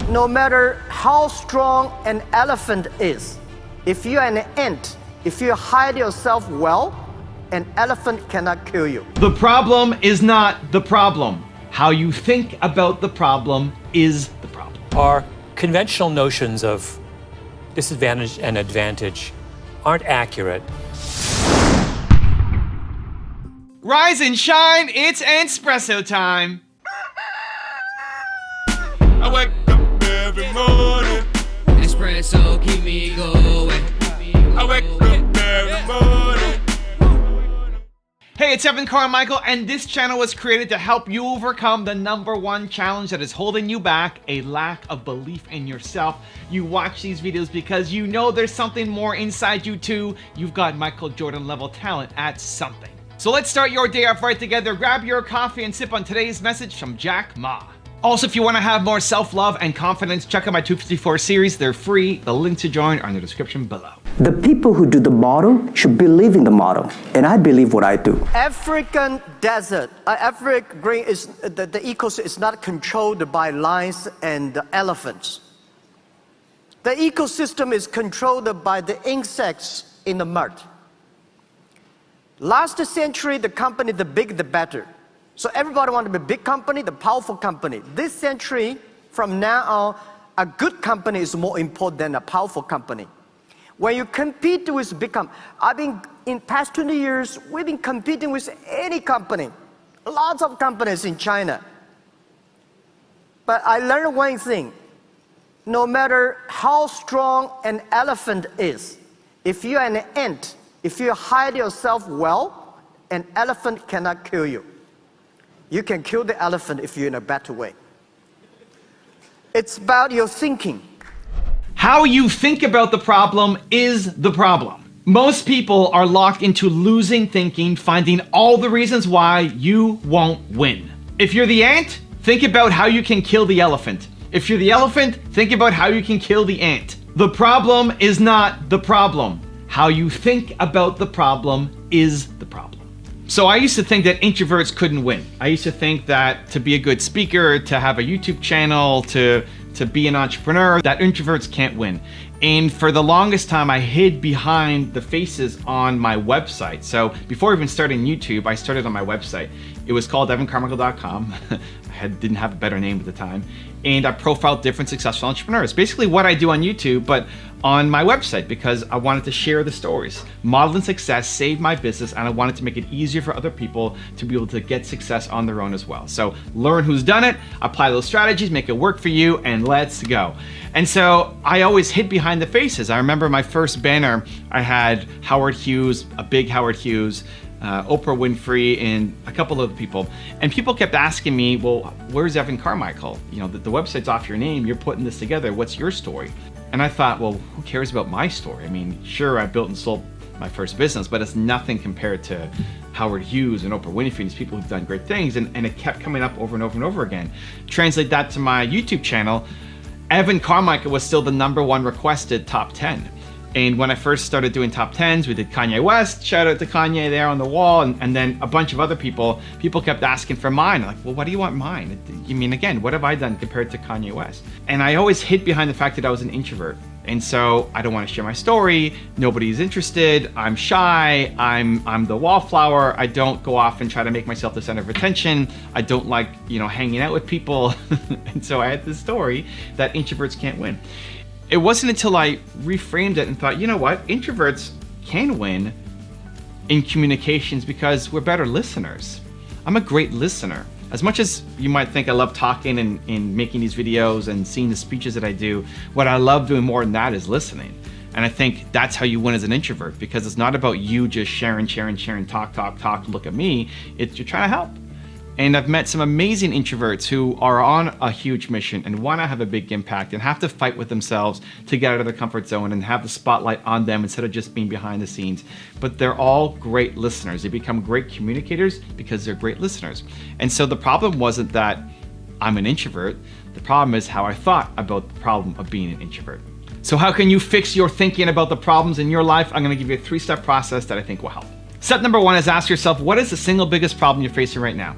No matter how strong an elephant is, if you're an ant, if you hide yourself well, an elephant cannot kill you. The problem is not the problem. How you think about the problem is the problem. Our conventional notions of disadvantage and advantage aren't accurate. Rise and shine, it's Entspresso time. I wake up every morning. Espresso keep me going. I wake up every morning. Hey, it's Evan Carmichael, and this channel was created to help you overcome the #1 challenge that is holding you back, a lack of belief in yourself. You watch these videos because you know there's something more inside you too. You've got Michael Jordan level talent at something. So let's start your day off right together. Grab your coffee and sip on today's message from Jack Ma. Also, if you want to have more self-love and confidence, check out my 254 series. They're free. The link to join are in the description below. The people who do the model should believe in the model, and I believe what I do. African desert, African green is the ecosystem is not controlled by lions and elephants. The ecosystem is controlled by the insects in the mud. Last century, the company, the big, the better. So everybody wanted to be a big company, the powerful company. This century, from now on, a good company is more important than a powerful company. When you compete with big company, in past 20 years, we've been competing with any company, lots of companies in China. But I learned one thing, no matter how strong an elephant is, if you're an ant, if you hide yourself well, an elephant cannot kill you. You can kill the elephant if you're in a better way. It's about your thinking. How you think about the problem is the problem. Most people are locked into losing thinking, finding all the reasons why you won't win. If you're the ant, think about how you can kill the elephant. If you're the elephant, think about how you can kill the ant. The problem is not the problem. How you think about the problem is the problem. So I used to think that introverts couldn't win. I used to think that to be a good speaker, to have a YouTube channel, to be an entrepreneur, that introverts can't win. And for the longest time, I hid behind the faces on my website. So before even starting YouTube, I started on my website. It was called evancarmichael.com. I didn't have a better name at the time. And I profiled different successful entrepreneurs. Basically what I do on YouTube, but on my website, because I wanted to share the stories. Modeling success saved my business, and I wanted to make it easier for other people to be able to get success on their own as well. So learn who's done it, apply those strategies, make it work for you, and let's go. And so I always hid behind the faces. I remember my first banner, I had Howard Hughes, a big Howard Hughes, Oprah Winfrey, and a couple other people. And people kept asking me, well, where's Evan Carmichael? You know, the website's off your name, you're putting this together, what's your story? And I thought, well, who cares about my story? I mean, sure, I built and sold my first business, but it's nothing compared to Howard Hughes and Oprah Winfrey, these people who've done great things. And it kept coming up over and over and over again. Translate that to my YouTube channel, Evan Carmichael was still the #1 requested top 10. And when I first started doing top 10s, we did Kanye West, shout out to Kanye there on the wall, and then a bunch of other people kept asking for mine. I'm like, well, what do you want mine? You mean, again, what have I done compared to Kanye West? And I always hid behind the fact that I was an introvert. And so I don't want to share my story, nobody's interested, I'm shy, I'm the wallflower, I don't go off and try to make myself the center of attention, I don't like, hanging out with people. And so I had this story that introverts can't win. It wasn't until I reframed it and thought, you know what, introverts can win in communications because we're better listeners. I'm a great listener. As much as you might think I love talking and making these videos and seeing the speeches that I do, what I love doing more than that is listening. And I think that's how you win as an introvert, because it's not about you just sharing, talk, look at me. You're trying to help. And I've met some amazing introverts who are on a huge mission and want to have a big impact and have to fight with themselves to get out of their comfort zone and have the spotlight on them instead of just being behind the scenes. But they're all great listeners. They become great communicators because they're great listeners. And so the problem wasn't that I'm an introvert. The problem is how I thought about the problem of being an introvert. So how can you fix your thinking about the problems in your life? I'm going to give you a 3-step process that I think will help. Step number 1 is ask yourself, what is the single biggest problem you're facing right now?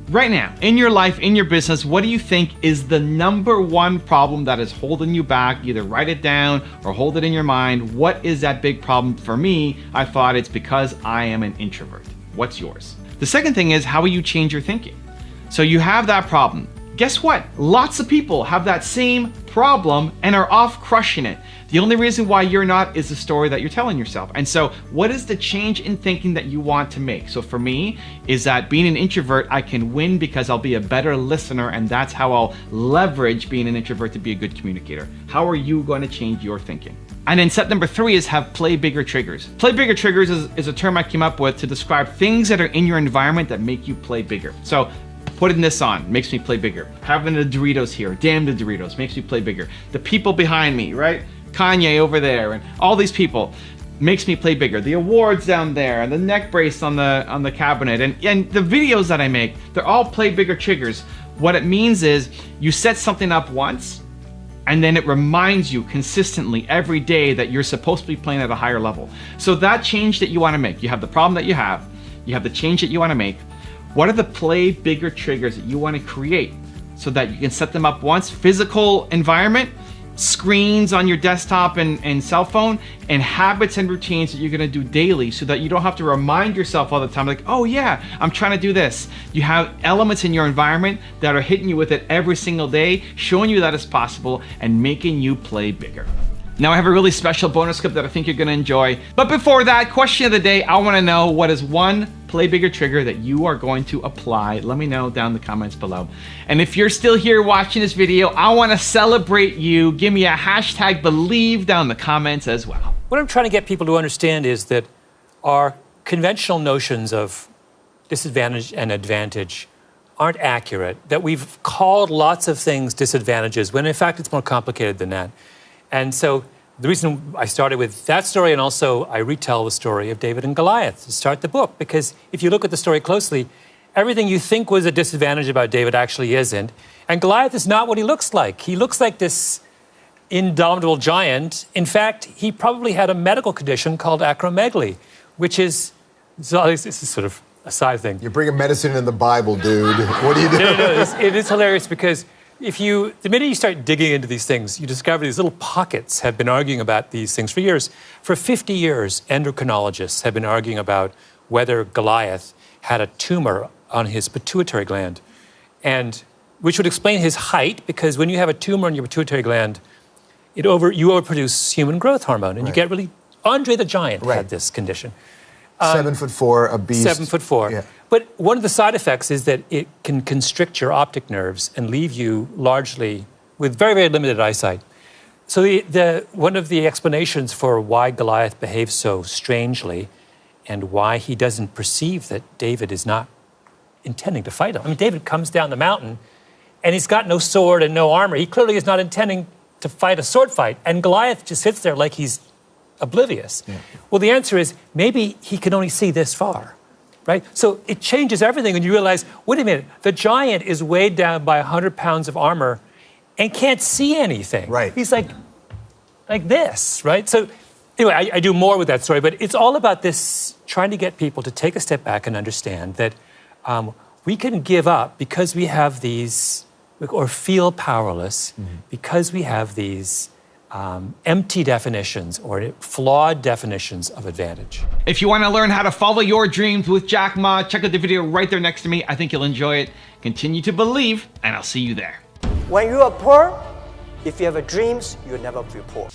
Right now, in your life, in your business, what do you think is the number one problem that is holding you back? Either write it down or hold it in your mind. What is that big problem? For me, I thought it's because I am an introvert. What's yours? The second thing is, how will you change your thinking? So you have that problem. Guess what? Lots of people have that same problem and are off crushing it. The only reason why you're not is the story that you're telling yourself. And so what is the change in thinking that you want to make? So for me, is that being an introvert, I can win because I'll be a better listener, and that's how I'll leverage being an introvert to be a good communicator. How are you going to change your thinking? And then step number 3 is have play bigger triggers. Play bigger triggers is a term I came up with to describe things that are in your environment that make you play bigger. So putting this on makes me play bigger. Having the Doritos here, damn the Doritos, makes me play bigger. The people behind me, right? Kanye over there and all these people makes me play bigger. The awards down there and the neck brace on the cabinet and the videos that I make, they're all play bigger triggers. What it means is you set something up once and then it reminds you consistently every day that you're supposed to be playing at a higher level. So that change that you want to make, you have the problem that you have the change that you want to make. What are the play bigger triggers that you want to create so that you can set them up once? Physical environment, screens on your desktop and cell phone, and habits and routines that you're going to do daily so that you don't have to remind yourself all the time like, oh yeah, I'm trying to do this. You have elements in your environment that are hitting you with it every single day, showing you that it's possible and making you play bigger. Now I have a really special bonus clip that I think you're going to enjoy. But before that, question of the day, I want to know what is one play bigger trigger that you are going to apply. Let me know down in the comments below. And if you're still here watching this video, I want to celebrate you. Give me a hashtag believe down in the comments as well. What I'm trying to get people to understand is that our conventional notions of disadvantage and advantage aren't accurate, that we've called lots of things disadvantages when in fact it's more complicated than that. And so the reason I started with that story, and also I retell the story of David and Goliath to start the book, because if you look at the story closely, everything you think was a disadvantage about David actually isn't. And Goliath is not what he looks like. He looks like this indomitable giant. In fact, he probably had a medical condition called acromegaly, which is, so this is sort of a side thing. You're bringing medicine in the Bible, dude. What are you doing? No, it is hilarious because the minute you start digging into these things, you discover these little pockets have been arguing about these things for years. For 50 years, endocrinologists have been arguing about whether Goliath had a tumor on his pituitary gland, and which would explain his height, because when you have a tumor on your pituitary gland, you overproduce human growth hormone, and you get really... Andre the Giant had this condition. 7'4", a beast. 7'4". Yeah. But one of the side effects is that it can constrict your optic nerves and leave you largely with very, very limited eyesight. So one of the explanations for why Goliath behaves so strangely and why he doesn't perceive that David is not intending to fight him. I mean, David comes down the mountain and he's got no sword and no armor. He clearly is not intending to fight a sword fight. And Goliath just sits there like he's oblivious. Yeah. Well, the answer is maybe he can only see this far. Right? So it changes everything when you realize, wait a minute, the giant is weighed down by 100 pounds of armor and can't see anything. Right. He's like this, right? So anyway, I do more with that story, but it's all about this, trying to get people to take a step back and understand that we can give up because we have these, or feel powerless because we have these empty definitions or flawed definitions of advantage. If you want to learn how to follow your dreams with Jack Ma, check out the video right there next to me. I think you'll enjoy it. Continue to believe, and I'll see you there. When you are poor, if you have dreams, you'll never be poor.